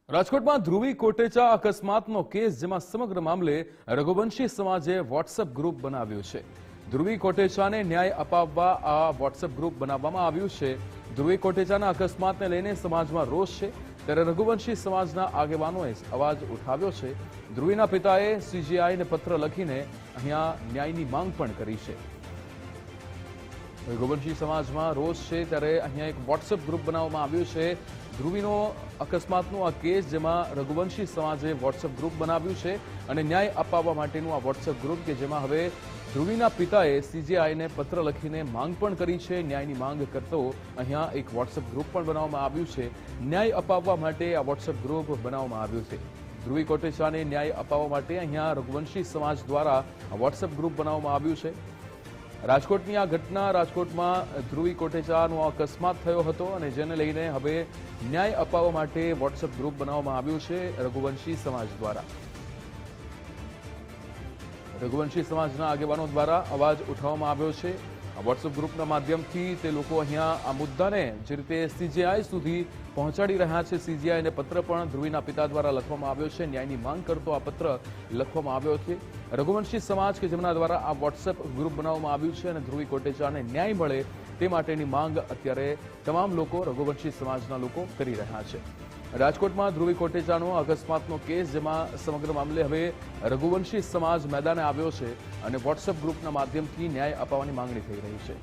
રાજકોટમાં ધ્રુવી કોટેચા અકસ્માતનો કેસ, જેમાં સમગ્ર મામલે રઘુવંશી સમાજે વોટ્સએપ ગ્રુપ બનાવ્યું છે. ધ્રુવી કોટેચાને ન્યાય અપાવવા આ વોટ્સએપ ગ્રુપ બનાવવામાં આવ્યું છે. ધ્રુવી કોટેચાના અકસ્માતને લઈને સમાજમાં રોષ છે, ત્યારે રઘુવંશી સમાજના આગેવાનોએ અવાજ ઉઠાવ્યો છે. ધ્રુવીના પિતાએ સીજીઆઈને પત્ર લખીને અહીંયા ન્યાયની માંગ પણ કરી છે. રઘુવંશી સમાજમાં રોષ છે, ત્યારે અહીંયા એક વોટ્સએપ ગ્રુપ બનાવવામાં આવ્યું છે. ધ્રુવીનો અકસ્માતનો આ કેસ, જેમાં રઘુવંશી સમાજે વોટ્સએપ ગ્રુપ બનાવ્યું છે અને ન્યાય અપાવવા માટેનું આ વોટ્સએપ ગ્રુપ કે જેમાં હવે ધ્રુવીના પિતાએ સીજીઆઈને પત્ર લખીને માંગ પણ કરી છે. ન્યાયની માંગ કરતો અહીંયા એક વોટ્સએપ ગ્રુપ પણ બનાવવામાં આવ્યું છે. ન્યાય અપાવવા માટે આ વોટ્સએપ ગ્રુપ બનાવવામાં આવ્યું છે. ધ્રુવી કોટેચાને ન્યાય અપાવવા માટે અહીંયા રઘુવંશી સમાજ દ્વારા આ વોટ્સએપ ગ્રુપ બનાવવામાં આવ્યું છે. રાજકોટની આ ઘટના, રાજકોટમાં ધ્રુવી કોટેચાનો અકસ્માત થયો હતો અને જેને લઈને હવે ન્યાય અપાવવા માટે વોટ્સએપ ગ્રુપ બનાવવામાં આવ્યું છે રઘુવંશી સમાજ દ્વારા. રઘુવંશી સમાજના આગેવાનો દ્વારા અવાજ ઉઠાવવામાં આવ્યો છે. આ વોટ્સએપ ગ્રુપના માધ્યમથી તે લોકો અહીંયા આ મુદ્દાને જે રીતે સીજીઆઈ સુધી પહોંચાડી રહ્યા છે. સીજીઆઈને પત્ર પણ ધ્રુવીના પિતા દ્વારા લખવામાં આવ્યો છે. ન્યાયની માંગ કરતો આ પત્ર લખવામાં આવ્યો છે. રઘુવંશી સમાજ કે જેમના દ્વારા આ વોટ્સએપ ગ્રુપ બનાવવામાં આવ્યું છે અને ધ્રુવી કોટેચાને ન્યાય મળે તે માટેની માંગ અત્યારે તમામ લોકો, રઘુવંશી સમાજના લોકો કરી રહ્યા છે. રાજકોટમાં ધ્રુવી કોટેચાનો અકસ્માતનો કેસ, જેમાં સમગ્ર મામલે હવે રઘુવંશી સમાજ મેદાને આવ્યો છે અને વોટ્સએપ ગ્રુપના માધ્યમથી ન્યાય અપાવવાની માંગણી થઈ રહી છે.